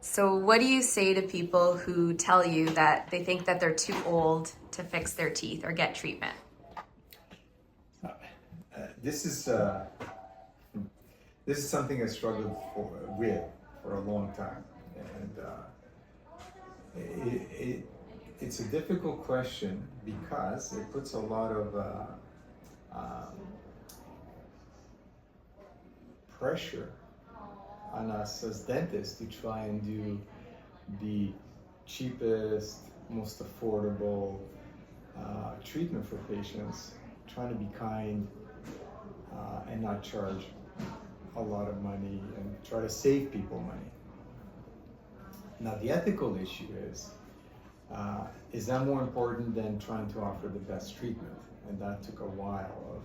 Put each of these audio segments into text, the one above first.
So what do you say to people who tell you that they think that they're too old to fix their teeth or get treatment? This is something I struggled with for a long time, and it's a difficult question because it puts a lot of pressure on us as dentists to try and do the cheapest, most affordable treatment for patients, trying to be kind and not charge a lot of money and try to save people money. Now the ethical issue is that more important than trying to offer the best treatment? And that took a while of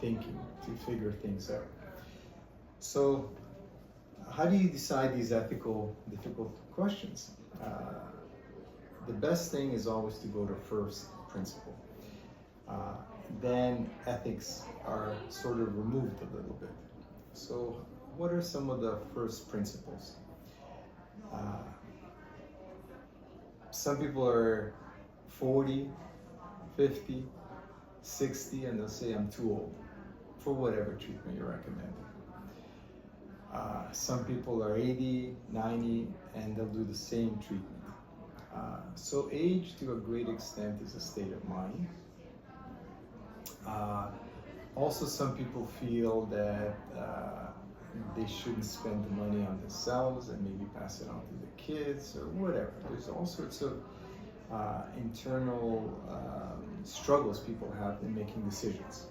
thinking to figure things out. So how do you decide these ethical, difficult questions? The best thing is always to go to first principle. Then ethics are sort of removed a little bit. So what are some of the first principles? Some people are 40, 50, 60, and they'll say, I'm too old for whatever treatment you're recommending. Some people are 80, 90, and they'll do the same treatment. So age, to a great extent, is a state of mind. Also, some people feel that they shouldn't spend the money on themselves and maybe pass it on to the kids or whatever. There's all sorts of internal struggles people have in making decisions.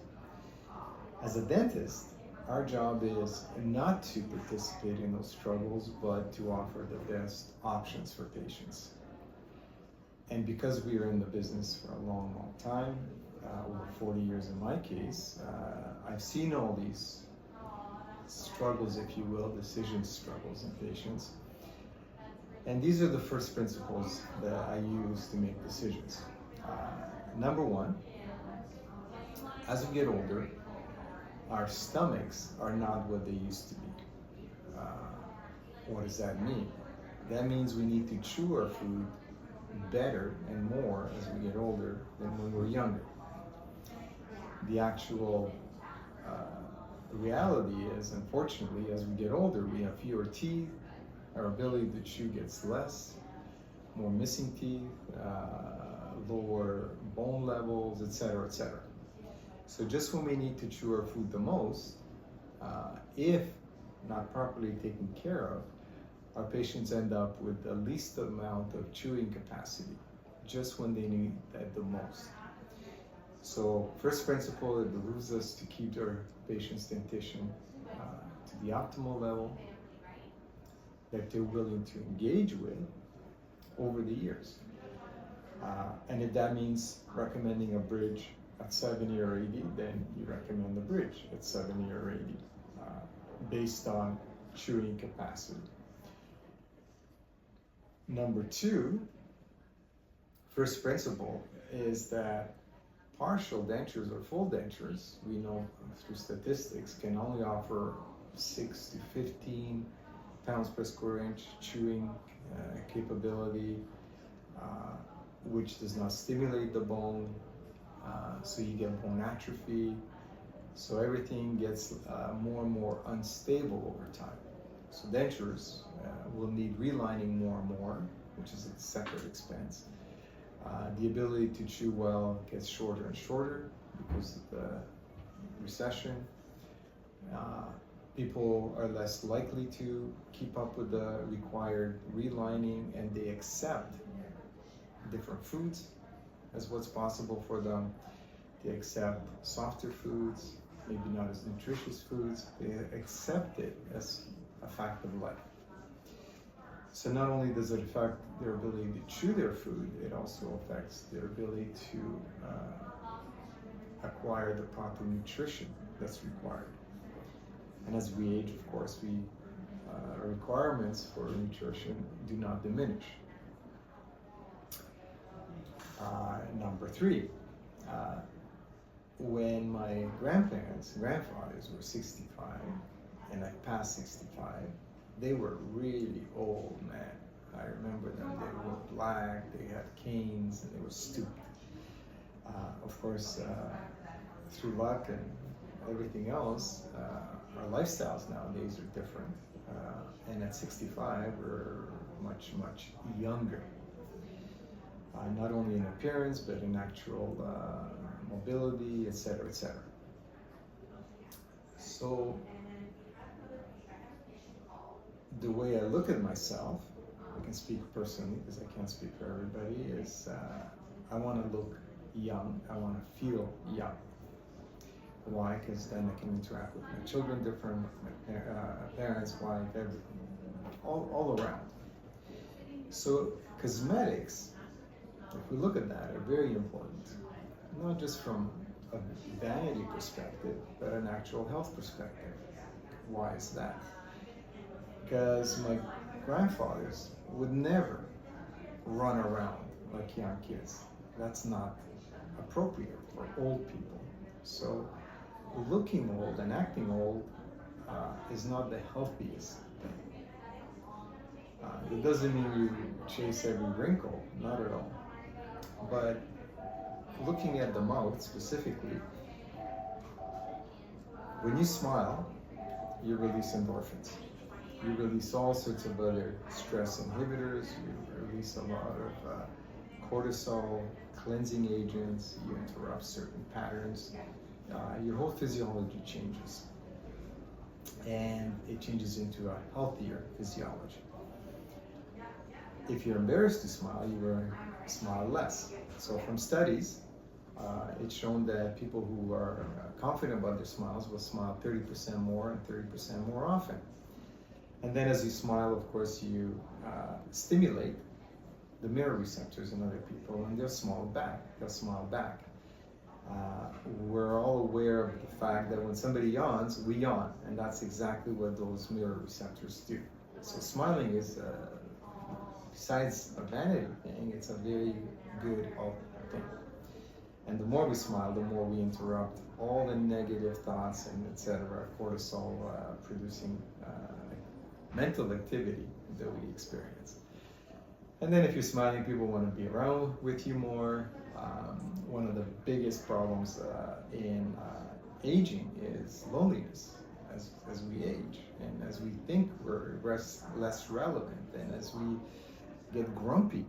As a dentist, our job is not to participate in those struggles, but to offer the best options for patients. And because we are in the business for a long, long time, over 40 years in my case, I've seen all these struggles, if you will, decision struggles in patients. And these are the first principles that I use to make decisions. Number one, as we get older, our stomachs are not what they used to be. What does that mean? That means we need to chew our food better and more as we get older than when we're younger. The actual reality is, unfortunately, as we get older, we have fewer teeth, our ability to chew gets less, more missing teeth, lower bone levels, etc., etc. So just when we need to chew our food the most, if not properly taken care of, our patients end up with the least amount of chewing capacity, just when they need that the most. So first principle, it behooves us to keep our patients' dentition to the optimal level that they're willing to engage with over the years. And if that means recommending a bridge at 70 or 80, then you recommend the bridge at 70 or 80 based on chewing capacity. Number two, first principle is that partial dentures or full dentures, we know through statistics, can only offer 6 to 15 pounds per square inch chewing capability, which does not stimulate the bone, so you get bone atrophy. So everything gets more and more unstable over time. So dentures will need relining more and more, which is a separate expense. The ability to chew well gets shorter and shorter because of the recession. People are less likely to keep up with the required relining, and they accept different foods as what's possible for them. They accept softer foods, maybe not as nutritious foods. They accept it as a fact of life. So not only does it affect their ability to chew their food, it also affects their ability to acquire the proper nutrition that's required. And as we age, of course, our requirements for nutrition do not diminish. Number three, when my grandfathers were 65 and I passed 65, they were really old, man. I remember them. They were black, they had canes, and they were stupid. Of course, through luck and everything else, our lifestyles nowadays are different. And at 65, we're much, much younger. Not only in appearance, but in actual mobility, etc., etc. So, the way I look at myself, I can speak personally because I can't speak for everybody, is I want to look young, I want to feel young. Why? Because then I can interact with my children different, my parents, wife, everything, all around. So cosmetics, if we look at that, are very important, not just from a vanity perspective, but an actual health perspective. Why is that? Because my grandfathers would never run around like young kids. That's not appropriate for old people. So looking old and acting old is not the healthiest thing. It doesn't mean you chase every wrinkle, not at all. But looking at the mouth specifically, when you smile, you release endorphins. You release all sorts of other stress inhibitors, you release a lot of cortisol, cleansing agents, you interrupt certain patterns. Your whole physiology changes. And it changes into a healthier physiology. If you're embarrassed to smile, you will smile less. So from studies, it's shown that people who are confident about their smiles will smile 30% more and 30% more often. And then as you smile, of course, you stimulate the mirror receptors in other people, and they'll smile back. We're all aware of the fact that when somebody yawns, we yawn, and that's exactly what those mirror receptors do. So smiling is, besides a vanity thing, it's a very good thing. And the more we smile, the more we interrupt all the negative thoughts and etc., cortisol producing mental activity that we experience. And then if you're smiling, people want to be around with you more. One of the biggest problems in aging is loneliness as we age, and as we think we're less relevant, and as we get grumpy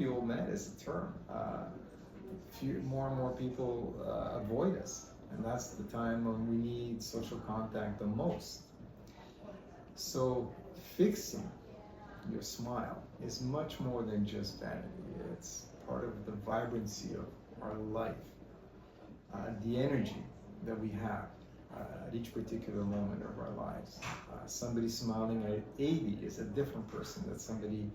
old man is the term. More and more people avoid us, and that's the time when we need social contact the most. So fixing your smile is much more than just vanity. It's part of the vibrancy of our life, the energy that we have at each particular moment of our lives. Somebody smiling at 80 is a different person than somebody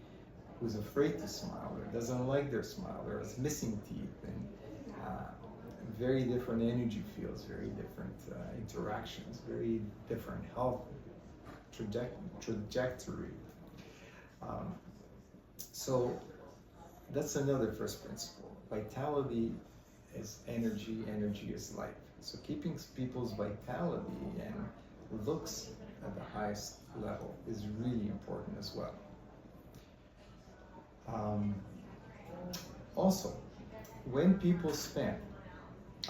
who's afraid to smile or doesn't like their smile or is missing teeth, and very different energy fields, very different interactions, very different health trajectory. So that's another first principle. Vitality is energy, energy is life. So keeping people's vitality and looks at the highest level is really important as well. Also, when people spend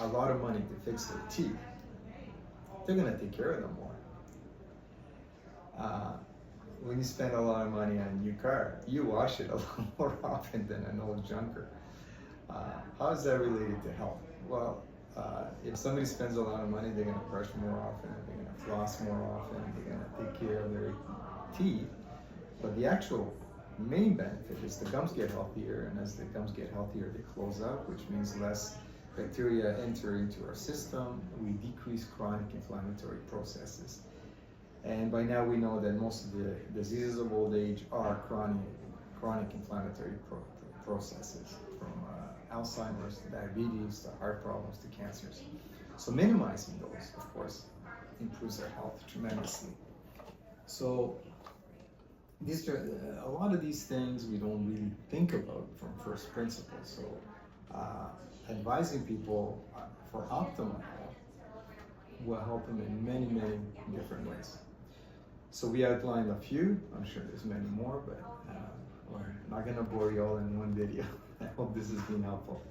a lot of money to fix their teeth, they're going to take care of them more. When you spend a lot of money on a new car, you wash it a lot more often than an old junker. How is that related to health? Well, if somebody spends a lot of money, they're going to brush more often, they're going to floss more often, they're going to take care of their teeth. But the actual main benefit is the gums get healthier, and as the gums get healthier, they close up, which means less bacteria enter into our system. We decrease chronic inflammatory processes. And by now we know that most of the diseases of old age are chronic inflammatory processes, from Alzheimer's to diabetes to heart problems to cancers. So minimizing those, of course, improves our health tremendously. So these are a lot of these things we don't really think about from first principles. So advising people for optimal health will help them in many, many different ways. So we outlined a few. I'm sure there's many more, but we're not gonna bore you all in one video. I hope this has been helpful.